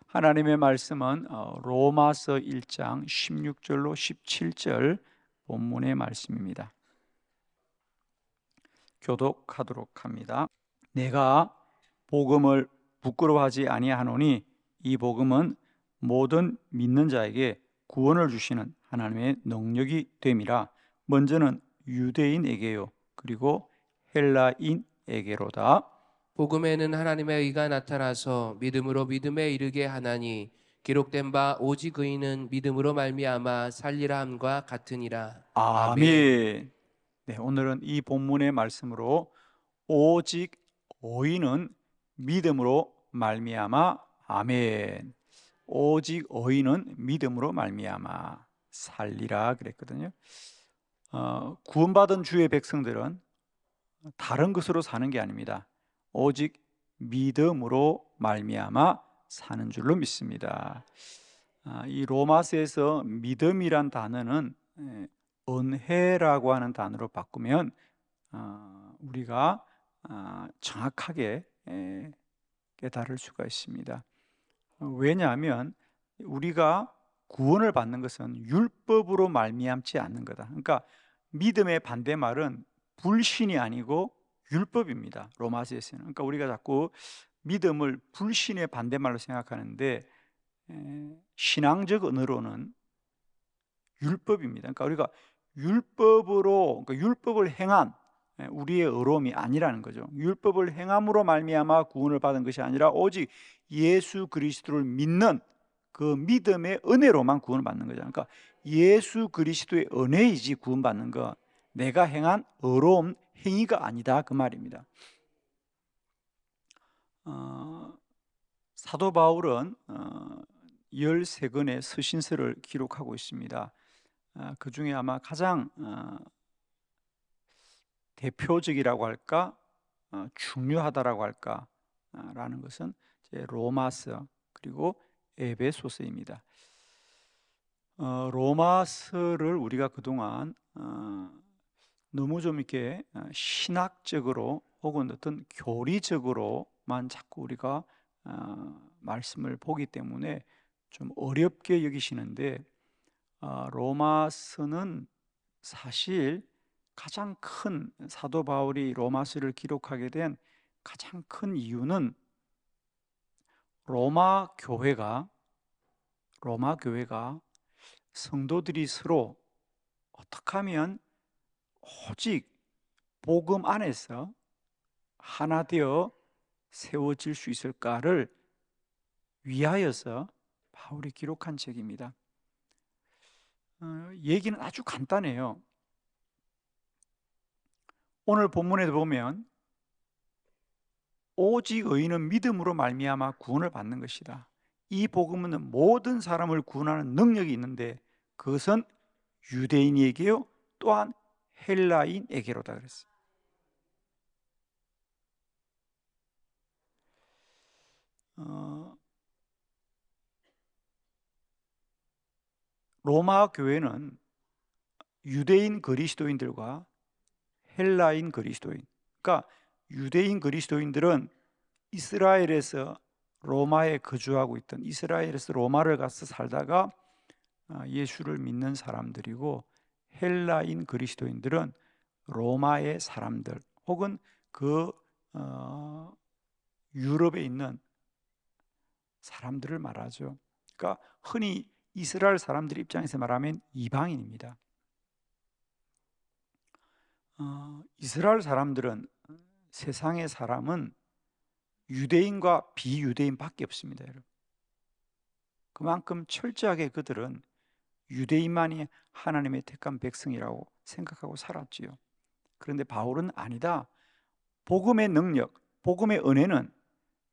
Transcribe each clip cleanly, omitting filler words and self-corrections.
하나님의 말씀은 로마서 1장 16절로 17절 본문의 말씀입니다. 교독하도록 합니다. 내가 복음을 부끄러워하지 아니하노니 이 복음은 모든 믿는 자에게 구원을 주시는 하나님의 능력이 됨이라. 먼저는 유대인에게요 그리고 헬라인에게로다. 복음에는 하나님의 의가 나타나서 믿음으로 믿음에 이르게 하나니 기록된 바 오직 의인은 믿음으로 말미암아 살리라 함과 같으니라. 아멘. 네, 오늘은 이 본문의 말씀으로 오직 의인은 믿음으로 말미암아 아멘. 오직 의인은 믿음으로 말미암아 살리라 그랬거든요. 구원받은 주의 백성들은 다른 것으로 사는 게 아닙니다. 오직 믿음으로 말미암아 사는 줄로 믿습니다. 이 로마서에서 믿음이란 단어는 은혜라고 하는 단어로 바꾸면 우리가 정확하게 깨달을 수가 있습니다. 왜냐하면 우리가 구원을 받는 것은 율법으로 말미암지 않는 거다. 그러니까 믿음의 반대말은 불신이 아니고 율법입니다. 로마서에서는. 그러니까 우리가 자꾸 믿음을 불신의 반대말로 생각하는데 신앙적 언어로는 율법입니다. 그러니까 우리가 율법으로, 그러니까 율법을 행한 우리의 의로움이 아니라는 거죠. 율법을 행함으로 말미암아 구원을 받은 것이 아니라 오직 예수 그리스도를 믿는 그 믿음의 은혜로만 구원을 받는 거죠. 그러니까 예수 그리스도의 은혜이지 구원받는 거 내가 행한 의로움 행위가 아니다 그 말입니다. 사도 바울은 13권의 서신서를 기록하고 있습니다. 그 중에 아마 가장 대표적이라고 할까 중요하다라고 할까 라는 것은 로마서 그리고 에베소서입니다. 로마서를 우리가 그동안 너무 좀 이렇게 신학적으로 혹은 어떤 교리적으로만 자꾸 우리가 말씀을 보기 때문에 좀 어렵게 여기시는데 로마서는 사실 가장 큰 사도 바울이 로마서를 기록하게 된 가장 큰 이유는 로마 교회가 성도들이 서로 어떻게 하면 오직 복음 안에서 하나 되어 세워질 수 있을까를 위하여서 바울이 기록한 책입니다. 얘기는 아주 간단해요. 오늘 본문에도 보면 오직 의인은 믿음으로 말미암아 구원을 받는 것이다. 이 복음은 모든 사람을 구원하는 능력이 있는데 그것은 유대인에게요 또한 헬라인에게로다 그랬어요. 로마 교회는 유대인 그리스도인들과 헬라인 그리스도인, 그러니까 유대인 그리스도인들은 이스라엘에서 로마에 거주하고 있던 이스라엘에서 로마를 가서 살다가 예수를 믿는 사람들이고 헬라인 그리스도인들은 로마의 사람들 혹은 그 유럽에 있는 사람들을 말하죠. 그러니까 흔히 이스라엘 사람들 입장에서 말하면 이방인입니다. 이스라엘 사람들은 세상의 사람은 유대인과 비유대인밖에 없습니다. 여러분. 그만큼 철저하게 그들은 유대인만이 하나님의 택한 백성이라고 생각하고 살았지요. 그런데 바울은 아니다. 복음의 능력, 복음의 은혜는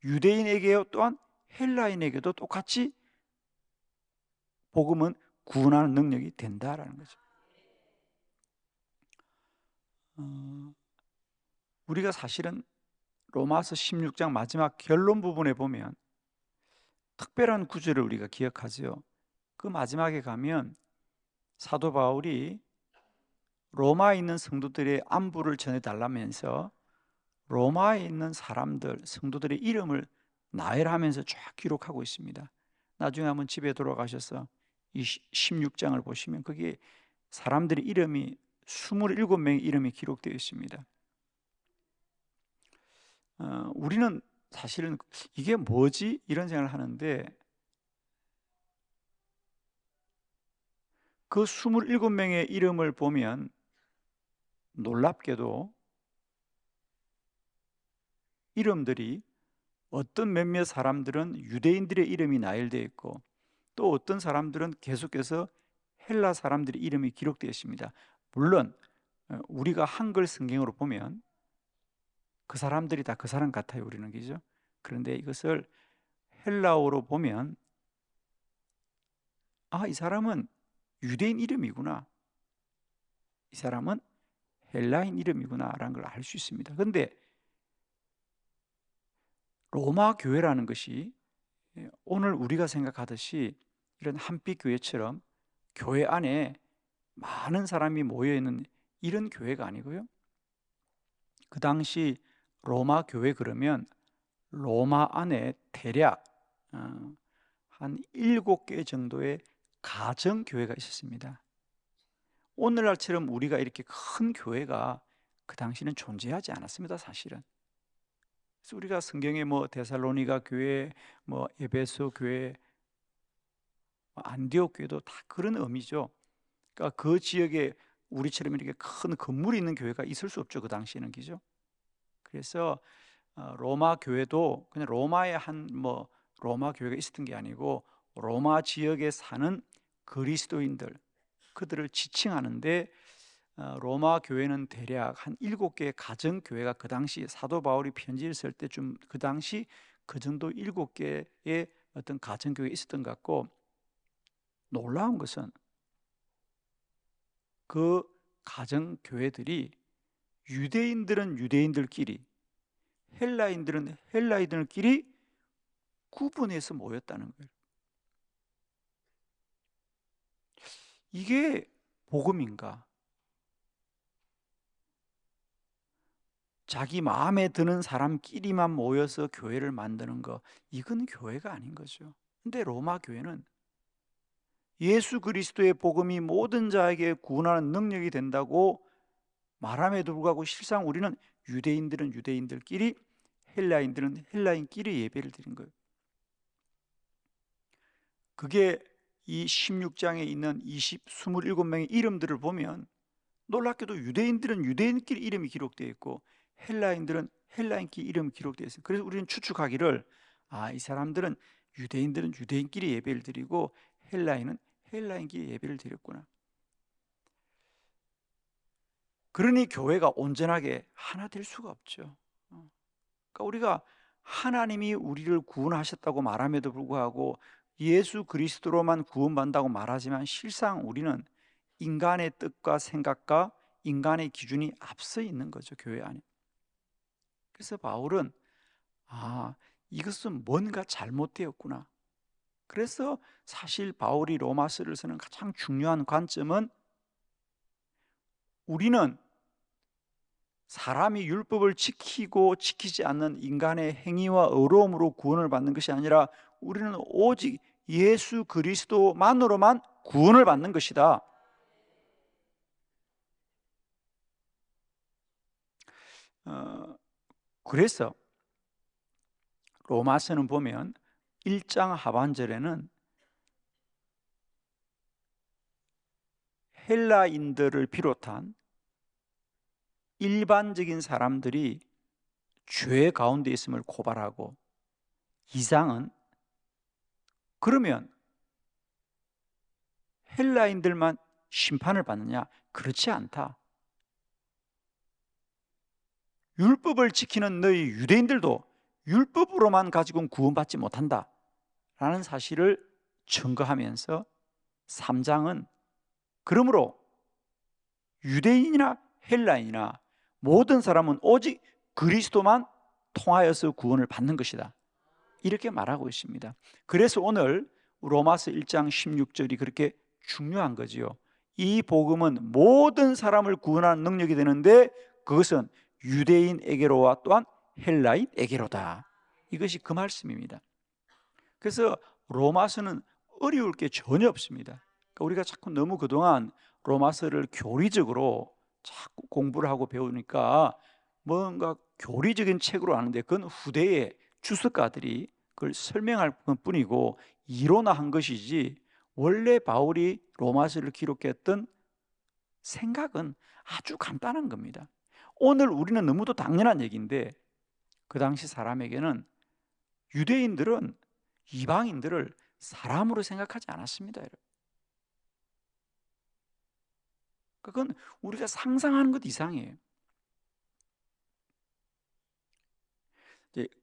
유대인에게요 또한 헬라인에게도 똑같이 복음은 구원하는 능력이 된다라는 거죠. 우리가 사실은 로마서 16장 마지막 결론 부분에 보면 특별한 구절을 우리가 기억하죠. 그 마지막에 가면 사도 바울이 로마에 있는 성도들의 안부를 전해달라면서 로마에 있는 사람들, 성도들의 이름을 나열하면서 쫙 기록하고 있습니다. 나중에 한번 집에 돌아가셔서 이 16장을 보시면 거기에 사람들의 이름이 27명의 이름이 기록되어 있습니다. 우리는 사실은 이게 뭐지? 이런 생각을 하는데 그 27명의 이름을 보면 놀랍게도 이름들이 어떤 몇몇 사람들은 유대인들의 이름이 나열되어 있고 또 어떤 사람들은 계속해서 헬라 사람들의 이름이 기록되어 있습니다. 물론 우리가 한글 성경으로 보면 그 사람들이 다 그 사람 같아요. 우리는 그죠? 그런데 이것을 헬라어로 보면 이 사람은 유대인 이름이구나. 이 사람은 헬라인 이름이구나라는 걸 알 수 있습니다. 그런데 로마 교회라는 것이 오늘 우리가 생각하듯이 이런 한빛 교회처럼 교회 안에 많은 사람이 모여 있는 이런 교회가 아니고요. 그 당시 로마 교회 그러면 로마 안에 대략 한 7개 정도의 가정 교회가 있었습니다. 오늘날처럼 우리가 이렇게 큰 교회가 그 당시는 존재하지 않았습니다, 사실은. 그래서 우리가 성경에 데살로니가 교회, 에베소 교회, 안디옥 교회도 다 그런 의미죠. 그러니까 그 지역에 우리처럼 이렇게 큰 건물이 있는 교회가 있을 수 없죠, 그 당시에는. 그죠? 그래서 로마 교회도 그냥 로마에 로마 교회가 있었던 게 아니고 로마 지역에 사는 그리스도인들, 그들을 지칭하는데 로마 교회는 대략 한 7개의 가정 교회가 그 당시 사도 바울이 편지를 쓸 때쯤 그 당시 그 정도 7개의 어떤 가정 교회가 있었던 것 같고, 놀라운 것은 그 가정 교회들이 유대인들은 유대인들끼리, 헬라인들은 헬라인들끼리 구분해서 모였다는 거예요. 이게 복음인가? 자기 마음에 드는 사람끼리만 모여서 교회를 만드는 거, 이건 교회가 아닌 거죠. 근데 로마 교회는 예수 그리스도의 복음이 모든 자에게 구원하는 능력이 된다고 말함에도 불구하고 실상 우리는 유대인들은 유대인들끼리, 헬라인들은 헬라인끼리 예배를 드린 거예요. 그게 이 16장에 있는 27명의 이름들을 보면 놀랍게도 유대인들은 유대인끼리 이름이 기록되어 있고 헬라인들은 헬라인끼리 이름이 기록되어 있어요. 그래서 우리는 추측하기를 이 사람들은 유대인끼리 예배를 드리고 헬라인은 헬라인끼리 예배를 드렸구나. 그러니 교회가 온전하게 하나 될 수가 없죠. 그러니까 우리가 하나님이 우리를 구원하셨다고 말함에도 불구하고 예수 그리스도로만 구원받는다고 말하지만 실상 우리는 인간의 뜻과 생각과 인간의 기준이 앞서 있는 거죠, 교회 안에. 그래서 바울은 이것은 뭔가 잘못되었구나. 그래서 사실 바울이 로마서를 쓰는 가장 중요한 관점은 우리는 사람이 율법을 지키고 지키지 않는 인간의 행위와 의로움으로 구원을 받는 것이 아니라 우리는 오직 예수 그리스도만으로만 구원을 받는 것이다. 그래서 로마서는 보면 1장 하반절에는 헬라인들을 비롯한 일반적인 사람들이 죄 가운데 있음을 고발하고, 2장은 그러면 헬라인들만 심판을 받느냐? 그렇지 않다. 율법을 지키는 너희 유대인들도 율법으로만 가지고는 구원받지 못한다 라는 사실을 증거하면서 3장은 그러므로 유대인이나 헬라인이나 모든 사람은 오직 그리스도만 통하여서 구원을 받는 것이다, 이렇게 말하고 있습니다. 그래서 오늘 로마서 1장 16절이 그렇게 중요한 거지요. 이 복음은 모든 사람을 구원하는 능력이 되는데 그것은 유대인에게로와 또한 헬라인에게로다. 이것이 그 말씀입니다. 그래서 로마서는 어려울 게 전혀 없습니다. 그러니까 우리가 자꾸 너무 그동안 로마서를 교리적으로 자꾸 공부를 하고 배우니까 뭔가 교리적인 책으로 아는데, 그건 후대의 주석가들이 그걸 설명할 뿐이고 이론화한 것이지, 원래 바울이 로마서를 기록했던 생각은 아주 간단한 겁니다. 오늘 우리는 너무도 당연한 얘기인데 그 당시 사람에게는, 유대인들은 이방인들을 사람으로 생각하지 않았습니다, 여러분. 그건 우리가 상상하는 것 이상이에요.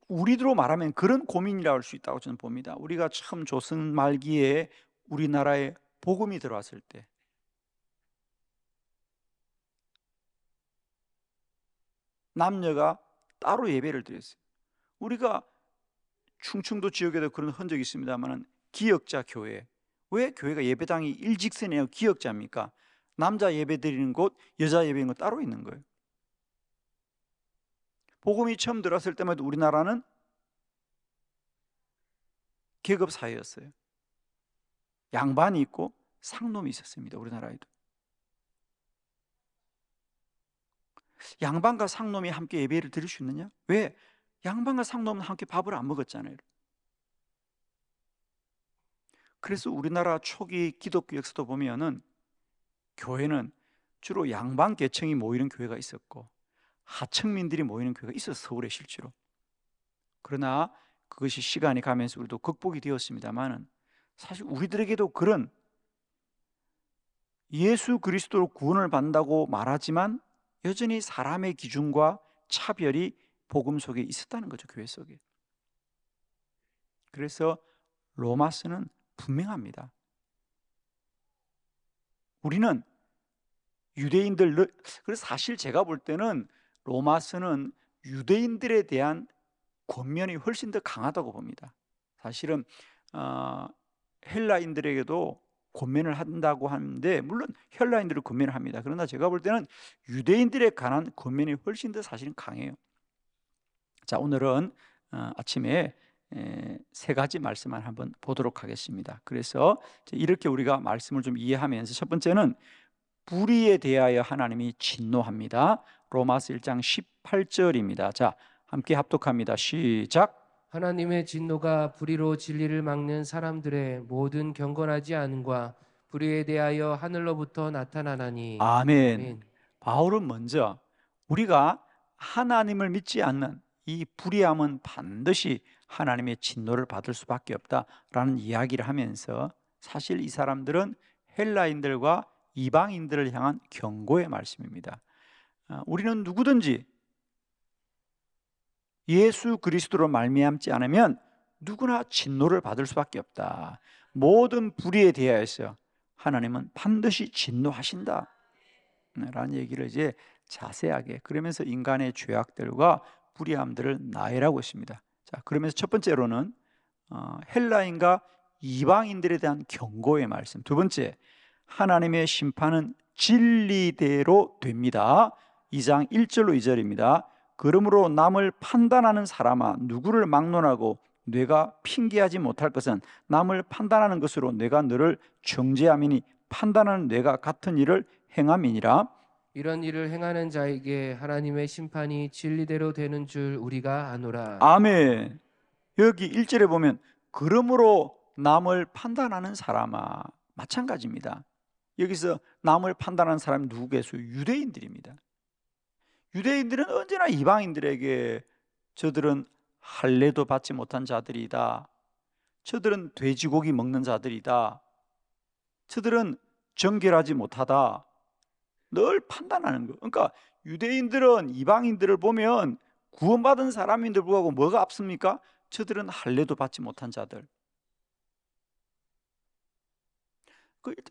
우리로 말하면 그런 고민이라고 할 수 있다고 저는 봅니다. 우리가 처음 조선 말기에 우리나라에 복음이 들어왔을 때 남녀가 따로 예배를 드렸어요. 우리가 충청도 지역에도 그런 흔적이 있습니다만, 기역자 교회, 왜 교회가 예배당이 일직선이에요? 기역자입니까? 남자 예배 드리는 곳, 여자 예배인 곳 따로 있는 거예요. 복음이 처음 들어왔을 때마다 우리나라는 계급 사회였어요. 양반이 있고 상놈이 있었습니다, 우리나라에도. 양반과 상놈이 함께 예배를 드릴 수 있느냐? 왜? 양반과 상놈은 함께 밥을 안 먹었잖아요. 그래서 우리나라 초기 기독교 역사도 보면은 교회는 주로 양반 계층이 모이는 교회가 있었고 하층민들이 모이는 교회가 있었어요, 서울에 실제로. 그러나 그것이 시간이 가면서 우리도 극복이 되었습니다만은, 사실 우리들에게도 그런 예수 그리스도로 구원을 받는다고 말하지만 여전히 사람의 기준과 차별이 복음 속에 있었다는 거죠, 교회 속에. 그래서 로마서는 분명합니다. 우리는 유대인들, 그래서 사실 제가 볼 때는 로마서는 유대인들에 대한 권면이 훨씬 더 강하다고 봅니다. 사실은 헬라인들에게도 권면을 한다고 하는데, 물론 헬라인들을 권면을 합니다. 그러나 제가 볼 때는 유대인들에 관한 권면이 훨씬 더 사실은 강해요. 자, 오늘은 아침에 세 가지 말씀을 한번 보도록 하겠습니다. 그래서 이렇게 우리가 말씀을 좀 이해하면서, 첫 번째는 불의에 대하여 하나님이 진노합니다. 로마서 1장 18절입니다. 자, 함께 합독합니다. 시작. 하나님의 진노가 불의로 진리를 막는 사람들의 모든 경건하지 않음과 불의에 대하여 하늘로부터 나타나나니. 아멘. 아멘. 바울은 먼저 우리가 하나님을 믿지 않는 이 불의함은 반드시 하나님의 진노를 받을 수밖에 없다라는 이야기를 하면서, 사실 이 사람들은 헬라인들과 이방인들을 향한 경고의 말씀입니다. 우리는 누구든지 예수 그리스도로 말미암지 않으면 누구나 진노를 받을 수밖에 없다. 모든 불의에 대하여서 하나님은 반드시 진노하신다 라는 얘기를 이제 자세하게, 그러면서 인간의 죄악들과 불의함들을 나열하고 있습니다. 자, 그러면서 첫 번째로는 헬라인과 이방인들에 대한 경고의 말씀. 두 번째, 하나님의 심판은 진리대로 됩니다. 2장 1절로 2절입니다. 그러므로 남을 판단하는 사람아, 누구를 막론하고 뇌가 핑계하지 못할 것은 남을 판단하는 것으로 뇌가 너를 정죄함이니 판단하는 뇌가 같은 일을 행함이니라. 이런 일을 행하는 자에게 하나님의 심판이 진리대로 되는 줄 우리가 아노라. 아멘. 여기 1절에 보면 그러므로 남을 판단하는 사람아, 마찬가지입니다. 여기서 남을 판단하는 사람이 누구겠어요? 유대인들입니다. 유대인들은 언제나 이방인들에게 저들은 할례도 받지 못한 자들이다, 저들은 돼지고기 먹는 자들이다, 저들은 정결하지 못하다, 늘 판단하는 거. 그러니까 유대인들은 이방인들을 보면 구원받은 사람인들 불구하고 뭐가 앞섭니까? 저들은 할례도 받지 못한 자들.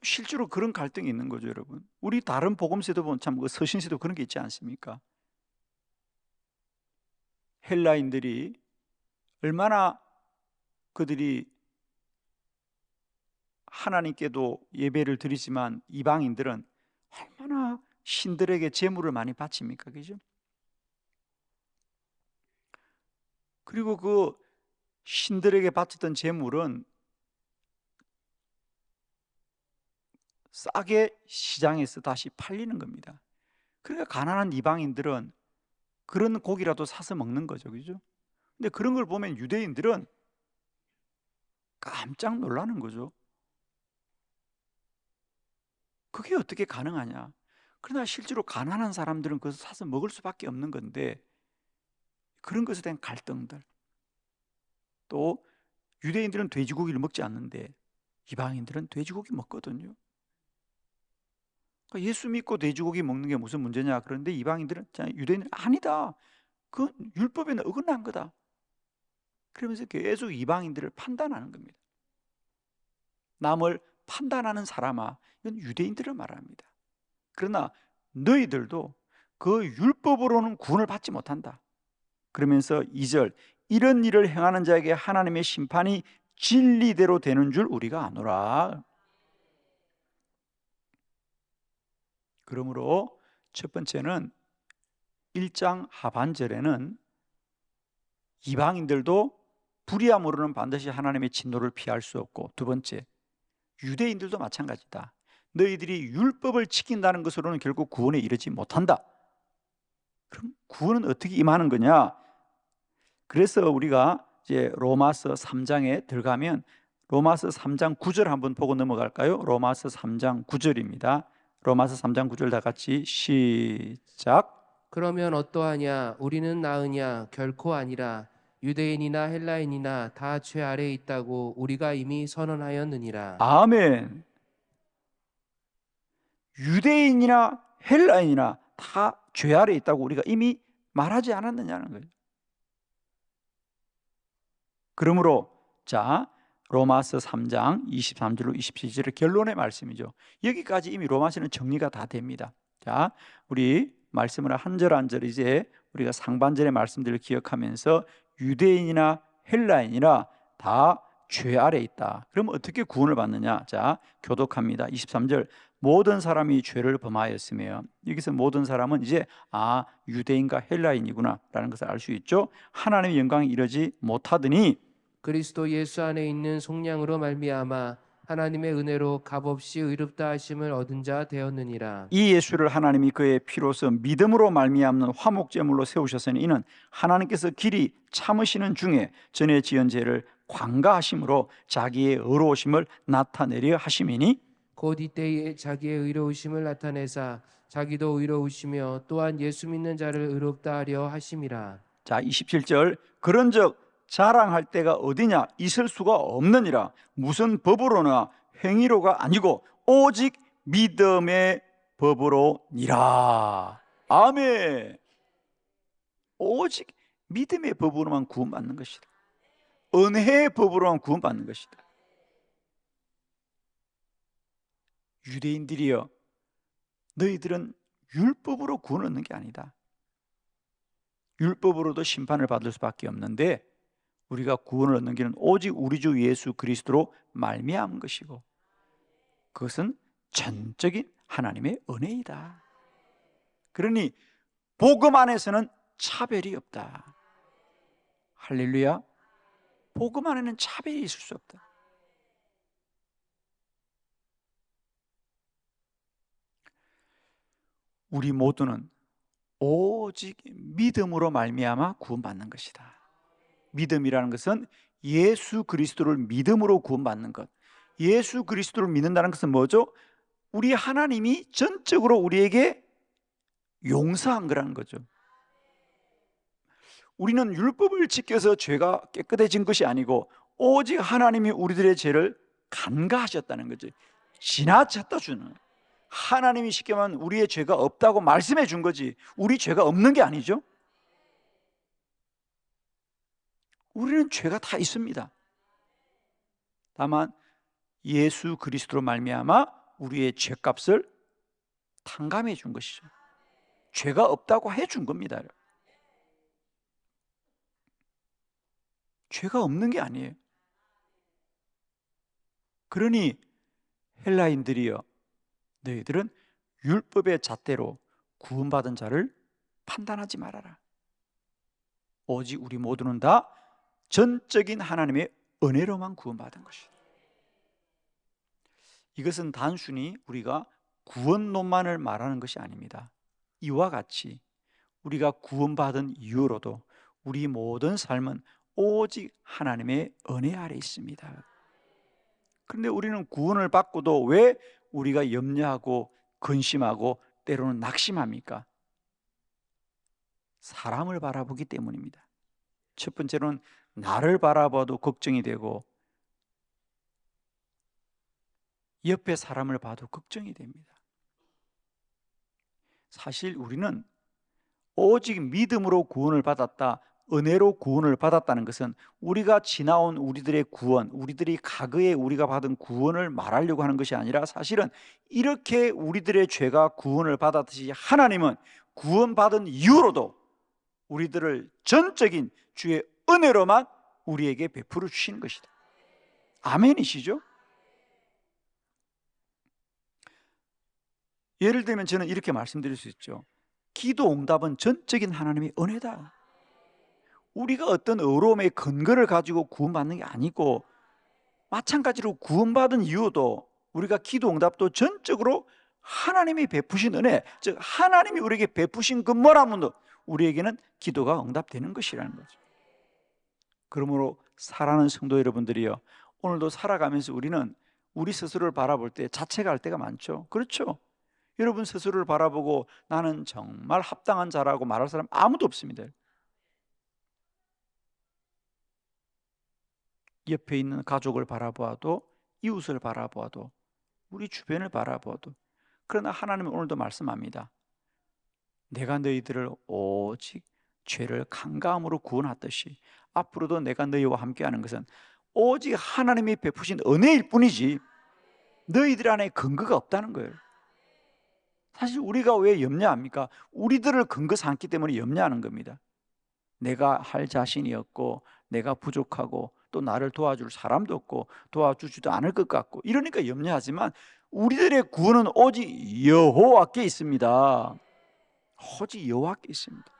실제로 그런 갈등이 있는 거죠, 여러분. 우리 다른 복음서도 보면 참 서신서도 그런 게 있지 않습니까? 헬라인들이 얼마나 그들이 하나님께도 예배를 드리지만 이방인들은 얼마나 신들에게 제물을 많이 바칩니까? 그죠? 그리고 그 신들에게 바쳤던 제물은 싸게 시장에서 다시 팔리는 겁니다. 그러니까 가난한 이방인들은 그런 고기라도 사서 먹는 거죠. 그죠? 근데 그런 걸 보면 유대인들은 깜짝 놀라는 거죠. 그게 어떻게 가능하냐? 그러나 실제로 가난한 사람들은 그것을 사서 먹을 수밖에 없는 건데, 그런 것에 대한 갈등들, 또 유대인들은 돼지고기를 먹지 않는데 이방인들은 돼지고기 먹거든요. 그러니까 예수 믿고 돼지고기 먹는 게 무슨 문제냐? 그런데 이방인들은, 유대인들은 아니다, 그건 율법에는 어긋난 거다. 그러면서 계속 이방인들을 판단하는 겁니다. 남을 판단하는 사람아, 이건 유대인들을 말합니다. 그러나 너희들도 그 율법으로는 구원을 받지 못한다. 그러면서 2절, 이런 일을 행하는 자에게 하나님의 심판이 진리대로 되는 줄 우리가 아노라. 그러므로 첫 번째는 1장 하반절에는 이방인들도 불의함으로는 반드시 하나님의 진노를 피할 수 없고, 두 번째, 유대인들도 마찬가지다. 너희들이 율법을 지킨다는 것으로는 결국 구원에 이르지 못한다. 그럼 구원은 어떻게 임하는 거냐? 그래서 우리가 이제 로마서 3장에 들어가면 로마서 3장 9절 한번 보고 넘어갈까요? 로마서 3장 9절입니다. 로마서 3장 9절 다 같이 시작. 그러면 어떠하냐? 우리는 나으냐? 결코 아니라. 유대인이나 헬라인이나 다 죄 아래에 있다고 우리가 이미 선언하였느니라. 아멘. 유대인이나 헬라인이나 다 죄 아래에 있다고 우리가 이미 말하지 않았느냐는 거예요. 그러므로 자, 로마서 3장 23절로 27절의 결론의 말씀이죠. 여기까지 이미 로마서는 정리가 다 됩니다. 자, 우리 말씀을 한 절 한 절 이제 우리가 상반절의 말씀들을 기억하면서 유대인이나 헬라인이나 다 죄 아래 있다. 그럼 어떻게 구원을 받느냐? 자, 교독합니다. 23절, 모든 사람이 죄를 범하였으며, 여기서 모든 사람은 이제 유대인과 헬라인이구나 라는 것을 알 수 있죠. 하나님의 영광에 이르지 못하더니 그리스도 예수 안에 있는 속량으로 말미암아 하나님의 은혜로 값없이 의롭다 하심을 얻은 자 되었느니라. 이 예수를 하나님이 그의 피로서 믿음으로 말미암는 화목제물로 세우셨으니 이는 하나님께서 길이 참으시는 중에 전에 지은 죄를 관가하심으로 자기의 의로우심을 나타내려 하심이니, 곧 이때에 자기의 의로우심을 나타내사 자기도 의로우시며 또한 예수 믿는 자를 의롭다 하려 하심이라. 자, 27절, 그런즉 자랑할 때가 어디냐? 있을 수가 없느니라. 무슨 법으로나 행위로가 아니고 오직 믿음의 법으로니라. 아멘. 오직 믿음의 법으로만 구원받는 것이다. 은혜의 법으로만 구원받는 것이다. 유대인들이여, 너희들은 율법으로 구원 얻는 게 아니다. 율법으로도 심판을 받을 수밖에 없는데 우리가 구원을 얻는 길은 오직 우리 주 예수 그리스도로 말미암은 것이고, 그것은 전적인 하나님의 은혜이다. 그러니 복음 안에서는 차별이 없다. 할렐루야. 복음 안에는 차별이 있을 수 없다. 우리 모두는 오직 믿음으로 말미암아 구원받는 것이다. 믿음이라는 것은 예수 그리스도를 믿음으로 구원받는 것. 예수 그리스도를 믿는다는 것은 뭐죠? 우리 하나님이 전적으로 우리에게 용서한 거라는 거죠. 우리는 율법을 지켜서 죄가 깨끗해진 것이 아니고 오직 하나님이 우리들의 죄를 간과하셨다는 거죠. 지나쳤다 주는. 하나님이 쉽게 말하면 우리의 죄가 없다고 말씀해 준 거지, 우리 죄가 없는 게 아니죠. 우리는 죄가 다 있습니다. 다만 예수 그리스도로 말미암아 우리의 죄값을 탕감해 준 것이죠. 죄가 없다고 해 준 겁니다. 죄가 없는 게 아니에요. 그러니 헬라인들이여, 너희들은 율법의 잣대로 구원받은 자를 판단하지 말아라. 오직 우리 모두는 다 전적인 하나님의 은혜로만 구원받은 것이다. 이것은 단순히 우리가 구원론만을 말하는 것이 아닙니다. 이와 같이 우리가 구원받은 이후로도 우리 모든 삶은 오직 하나님의 은혜 아래 있습니다. 그런데 우리는 구원을 받고도 왜 우리가 염려하고 근심하고 때로는 낙심합니까? 사람을 바라보기 때문입니다. 첫 번째로는 나를 바라봐도 걱정이 되고 옆에 사람을 봐도 걱정이 됩니다. 사실 우리는 오직 믿음으로 구원을 받았다, 은혜로 구원을 받았다는 것은 우리가 지나온 우리들의 구원, 우리들이 과거에 우리가 받은 구원을 말하려고 하는 것이 아니라 사실은 이렇게 우리들의 죄가 구원을 받았듯이 하나님은 구원받은 이후로도 우리들을 전적인 주의 은혜로만 우리에게 베풀어 주시는 것이다. 아멘이시죠? 예를 들면 저는 이렇게 말씀드릴 수 있죠. 기도 응답은 전적인 하나님의 은혜다. 우리가 어떤 의로움의 근거를 가지고 구원받는 게 아니고, 마찬가지로 구원받은 이유도 우리가 기도 응답도 전적으로 하나님이 베푸신 은혜, 즉 하나님이 우리에게 베푸신 그 뭐라면 우리에게는 기도가 응답되는 것이라는 거죠. 그러므로 사랑하는 성도 여러분들이요, 오늘도 살아가면서 우리는 우리 스스로를 바라볼 때 자책할 때가 많죠. 그렇죠? 여러분 스스로를 바라보고 나는 정말 합당한 자라고 말할 사람 아무도 없습니다. 옆에 있는 가족을 바라보아도, 이웃을 바라보아도, 우리 주변을 바라보아도. 그러나 하나님은 오늘도 말씀합니다. 내가 너희들을 오직 죄를 강감으로 구원하듯이 앞으로도 내가 너희와 함께하는 것은 오직 하나님이 베푸신 은혜일 뿐이지 너희들 안에 근거가 없다는 거예요. 사실 우리가 왜 염려합니까? 우리들을 근거 삼기 때문에 염려하는 겁니다. 내가 할 자신이 없고, 내가 부족하고, 또 나를 도와줄 사람도 없고, 도와주지도 않을 것 같고, 이러니까 염려하지만 우리들의 구원은 오직 여호와께 있습니다. 오직 여호와께 있습니다.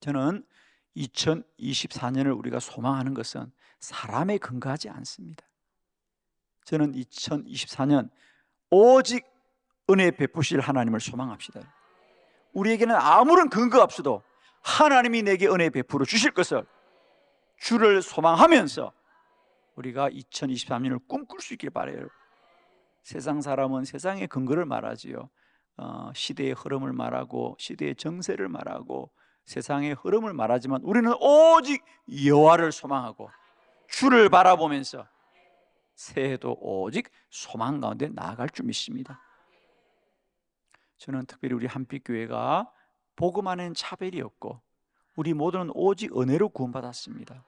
저는 2024년을 우리가 소망하는 것은 사람에 근거하지 않습니다. 저는 2024년 오직 은혜 베푸실 하나님을 소망합시다. 우리에게는 아무런 근거 없어도 하나님이 내게 은혜 베풀어 주실 것을 주를 소망하면서 우리가 2023년을 꿈꿀 수 있길 바라요. 세상 사람은 세상의 근거를 말하지요. 시대의 흐름을 말하고 시대의 정세를 말하고 세상의 흐름을 말하지만 우리는 오직 여호와를 소망하고 주를 바라보면서 새해도 오직 소망 가운데 나아갈 줄 믿습니다. 저는 특별히 우리 한빛교회가 복음 안에는 차별이 없고 우리 모두는 오직 은혜로 구원받았습니다.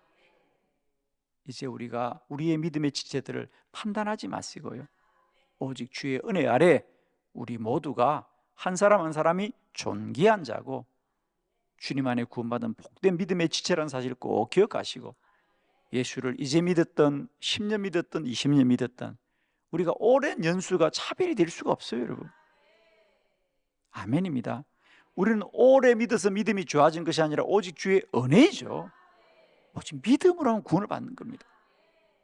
이제 우리가 우리의 믿음의 지체들을 판단하지 마시고요, 오직 주의 은혜 아래 우리 모두가 한 사람 한 사람이 존귀한 자고 주님 안에 구원받은 복된 믿음의 지체라는 사실을 꼭 기억하시고, 예수를 이제 믿었던 10년 믿었던 20년 믿었던 우리가 오랜 연수가 차별이 될 수가 없어요, 여러분. 아멘입니다. 우리는 오래 믿어서 믿음이 좋아진 것이 아니라 오직 주의 은혜이죠. 오직 믿음으로 하면 구원을 받는 겁니다.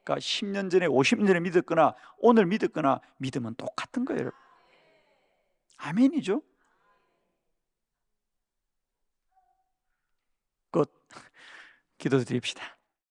그러니까 10년 전에 50년 전에 믿었거나 오늘 믿었거나 믿음은 똑같은 거예요, 여러분. 아멘이죠. 끝. 기도드립시다.